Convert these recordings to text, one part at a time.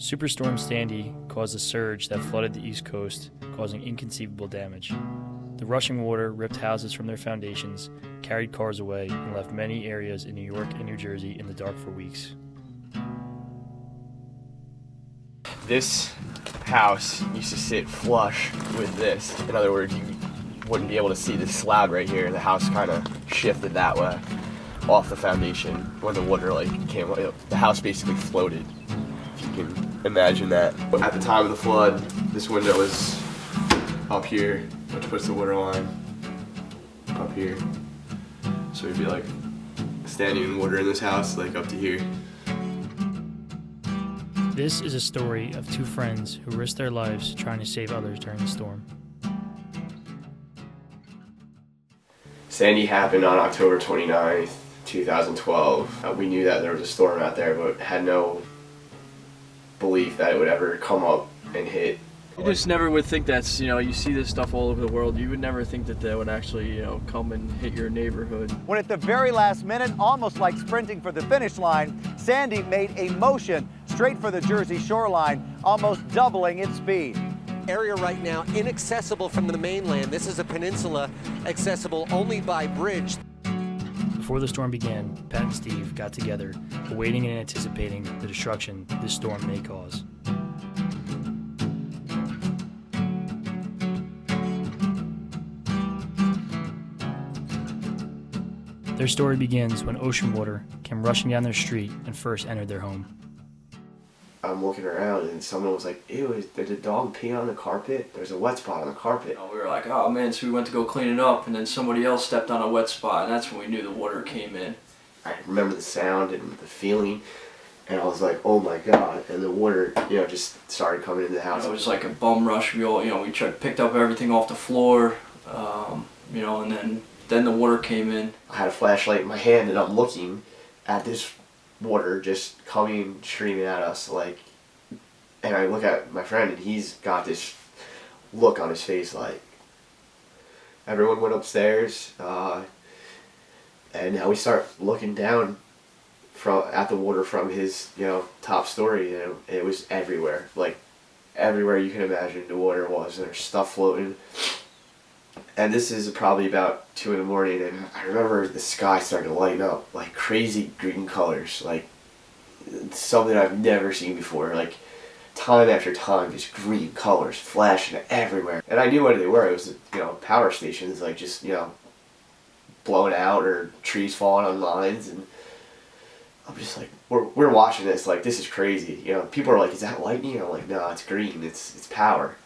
Superstorm Sandy caused a surge that flooded the East Coast, causing inconceivable damage. The rushing water ripped houses from their foundations, carried cars away, and left many areas in New York and New Jersey in the dark for weeks. This house used to sit flush with this. In other words, you wouldn't be able to see this slab right here. The house kind of shifted that way off the foundation when the water came. The house basically floated, if you can imagine that. At the time of the flood, this window was up here, which puts the water line up here. So we'd be standing in water in this house up to here. This is a story of two friends who risked their lives trying to save others during the storm. Sandy happened on October 29th, 2012. We knew that there was a storm out there, but had no belief that it would ever come up and hit. You just never would think that's, you see this stuff all over the world. You would never think that would actually, come and hit your neighborhood. When at the very last minute, almost like sprinting for the finish line, Sandy made a motion straight for the Jersey shoreline, almost doubling its speed. Area right now inaccessible from the mainland. This is a peninsula accessible only by bridge. Before the storm began, Pat and Steve got together, awaiting and anticipating the destruction this storm may cause. Their story begins when ocean water came rushing down their street and first entered their home. I'm looking around and someone was like, ew, did a dog pee on the carpet? There's a wet spot on the carpet. We were like, oh man, so we went to go clean it up, and then somebody else stepped on a wet spot, and that's when we knew the water came in. I remember the sound and the feeling, and I was like, oh my God, and the water, just started coming into the house. It was like a bum rush. We all, picked up everything off the floor, and then the water came in. I had a flashlight in my hand, and I'm looking at this water just coming streaming at us, and I look at my friend, and he's got this look on his face everyone went upstairs, and now we start looking down at the water from his top story, and it was everywhere, everywhere you can imagine the water was, and there's stuff floating. And this is probably about 2 in the morning, and I remember the sky started to lighten up, crazy green colors, something I've never seen before, time after time, just green colors flashing everywhere. And I knew what they were. It was, power stations, just, blown out, or trees falling on lines, and I'm just we're watching this, this is crazy. People are like, is that lightning? And I'm like, no, it's green, it's power.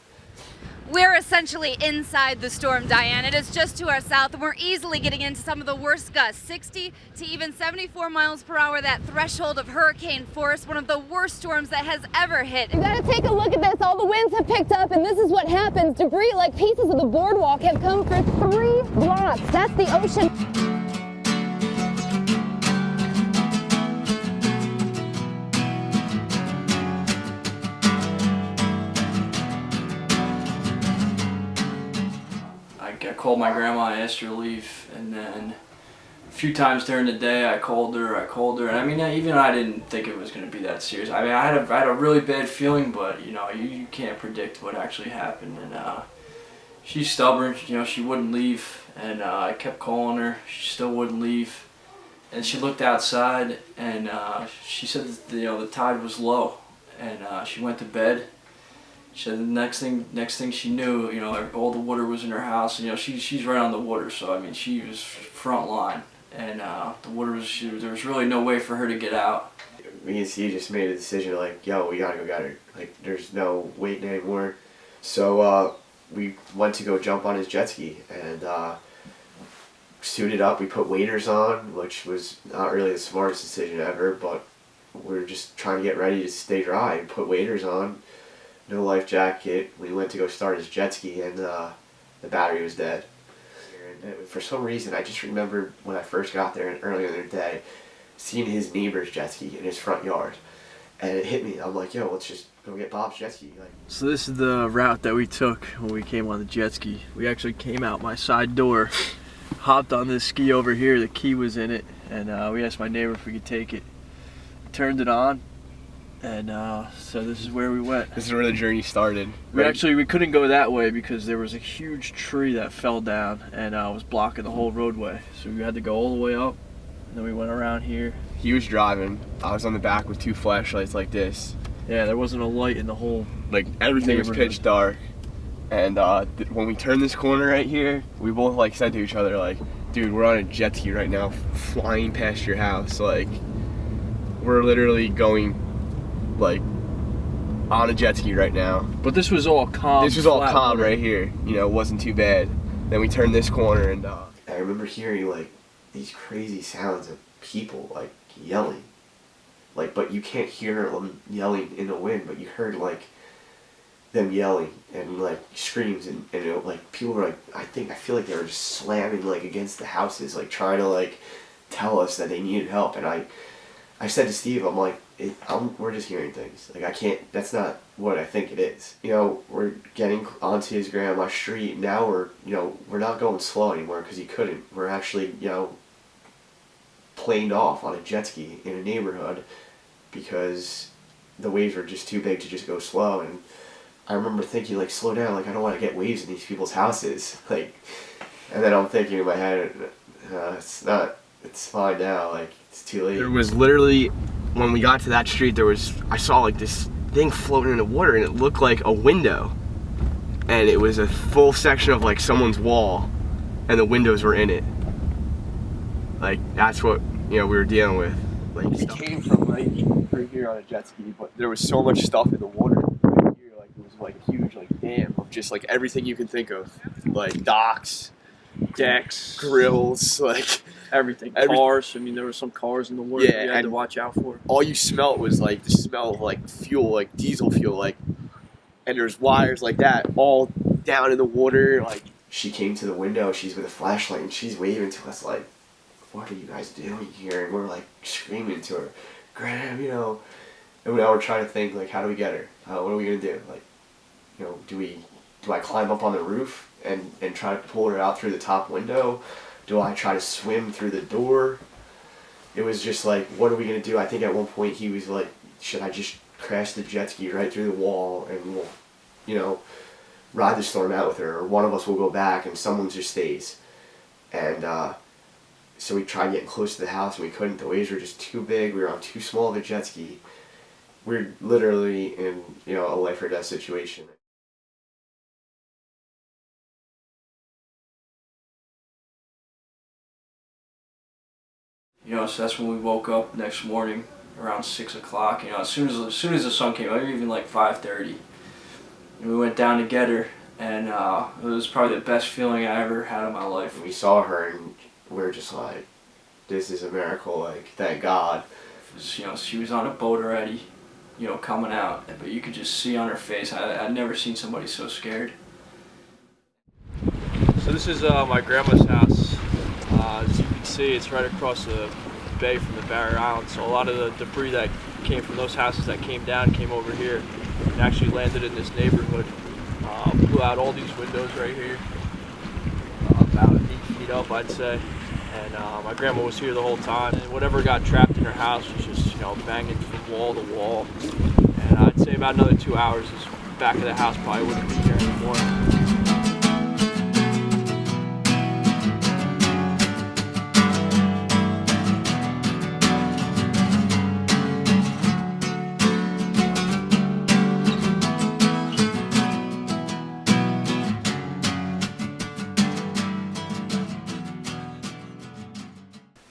We're essentially inside the storm, Diane. It is just to our south, and we're easily getting into some of the worst gusts, 60 to even 74 miles per hour, that threshold of hurricane force, one of the worst storms that has ever hit. You gotta take a look at this. All the winds have picked up, and this is what happens. Debris like pieces of the boardwalk have come for 3 blocks. That's the ocean. I called my grandma, I asked her to leave, and then a few times during the day I called her, and even I didn't think it was going to be that serious. I had a really bad feeling, but you can't predict what actually happened, and she's stubborn, she wouldn't leave, and I kept calling her, she still wouldn't leave, and she looked outside, and she said that, the tide was low, and she went to bed. She said the next thing she knew, all the water was in her house, and she's right on the water, so she was front line, and the water was, there was really no way for her to get out. Me and Steve just made a decision, yo, we gotta go get her. There's no waiting anymore. So we went to go jump on his jet ski, and suited up. We put waders on, which was not really the smartest decision ever, but we were just trying to get ready to stay dry. Put waders on. No life jacket. We went to go start his jet ski, and the battery was dead. And for some reason, I just remember when I first got there earlier in the day, seeing his neighbor's jet ski in his front yard, and it hit me. I'm like, yo, let's just go get Bob's jet ski. So this is the route that we took when we came on the jet ski. We actually came out my side door, hopped on this ski over here. The key was in it, and we asked my neighbor if we could take it. Turned it on, And so this is where we went. This is where the journey started. We couldn't go that way because there was a huge tree that fell down and was blocking the whole roadway. So we had to go all the way up, and then we went around here. He was driving. I was on the back with 2 flashlights like this. Yeah, there wasn't a light in the whole Everything was neighborhood. pitch dark. And when we turned this corner right here, we both like said to each other like, dude, we're on a jet ski right now, flying past your house. Like, we're literally going like on a jet ski right now. But this was all calm. This was all flat calm water. right here. You know, it wasn't too bad. Then we turned this corner and I remember hearing like these crazy sounds of people like yelling. Like, but you can't hear them yelling in the wind, but you heard like them yelling and like screams and like people were like, I feel like they were just slamming like against the houses, like trying to like tell us that they needed help. And I said to Steve, I'm like, we're just hearing things. Like, I can't, that's not what I think it is. You know, we're getting onto his grandma's street. Now we're not going slow anymore because he couldn't. We're actually, planed off on a jet ski in a neighborhood because the waves were just too big to just go slow. And I remember thinking, like, slow down. Like, I don't want to get waves in these people's houses. Like, and then I'm thinking in my head, it's fine now. Like, it's too late. There was literally, when we got to that street, I saw like this thing floating in the water and it looked like a window. And it was a full section of like someone's wall and the windows were in it. Like, that's what, we were dealing with. Like, it came from like right here on a jet ski, but there was so much stuff in the water right here. Like, it was like a huge like dam of just like everything you can think of. Like docks, Decks, grills, like everything. Cars. I mean, there were some cars in the water Yeah, you had to and watch out for. all you smelled was like the smell of like fuel, like diesel fuel, like, and there's wires like that all down in the water. Like, she came to the window, she's with a flashlight and she's waving to us like, what are you guys doing here? And we're like screaming to her, Graham, and now we're trying to think like, how do we get her? What are we gonna do? Like, do I climb up on the roof and try to pull her out through the top window? Do I try to swim through the door? It was just like, what are we gonna do? I think at one point he was like, should I just crash the jet ski right through the wall and we'll, ride the storm out with her, or one of us will go back and someone just stays. And so we tried getting close to the house and we couldn't. The waves were just too big. We were on too small of a jet ski. We're literally in, a life or death situation. So that's when we woke up next morning around 6 o'clock. As soon as the sun came out, even like 5:30, and we went down to get her, and it was probably the best feeling I ever had in my life. We saw her and we were just like, this is a miracle. Like, thank God. She was on a boat already, coming out, but you could just see on her face. I'd never seen somebody so scared. So this is my grandma's house. As you can see, it's right across the bay from the Barrier Island, so a lot of the debris that came from those houses that came down came over here and actually landed in this neighborhood. Blew out all these windows right here, about 8 feet up, I'd say. And my grandma was here the whole time, and whatever got trapped in her house was just banging from wall to wall. And I'd say about another 2 hours, this back of the house probably wouldn't be here anymore.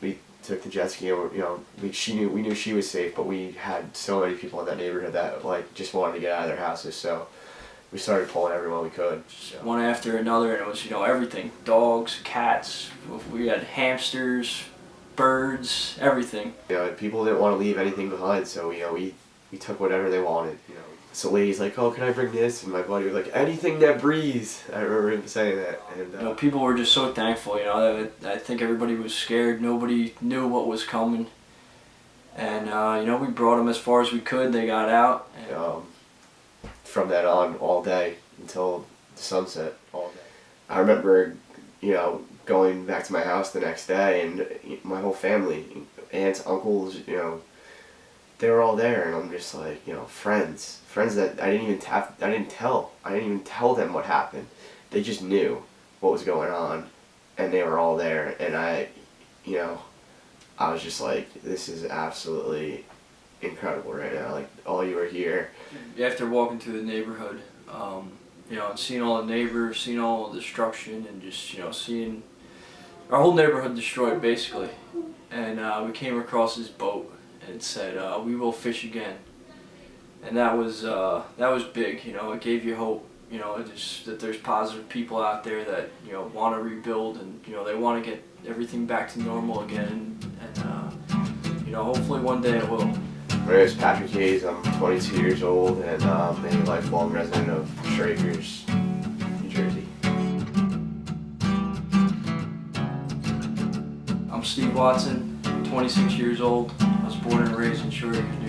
We took the jet ski and we knew she was safe, but we had so many people in that neighborhood that like just wanted to get out of their houses, so we started pulling everyone we could. So. One after another, and it was everything: dogs, cats. We had hamsters, birds, everything. People didn't want to leave anything behind, so we took whatever they wanted. So the lady's like, oh, can I bring this? And my buddy was like, anything that breathes. I remember him saying that. And people were just so thankful. I think everybody was scared. Nobody knew what was coming. And we brought them as far as we could. They got out. And from that on, all day until the sunset, all day. I remember, going back to my house the next day, and my whole family, aunts, uncles, they were all there, and I'm just like, you know, friends that I didn't even tell them what happened. They just knew what was going on, and they were all there, and I was just like, this is absolutely incredible right now. Like, all you are here. After walking through the neighborhood, you know, and seeing all the neighbors, seeing all the destruction, and just, you know, seeing our whole neighborhood destroyed basically. And we came across this boat, and it said, "We will fish again." And that was big. You know, it gave you hope. You know, just that there's positive people out there that, you know, want to rebuild, and, you know, they want to get everything back to normal again. And you know, hopefully one day it will. My name is Patrick Hayes. I'm 22 years old, and I'm a lifelong resident of Shore-Acres, New Jersey. I'm Steve Watson, 26 years old. I was born and raised in Shore-Acres,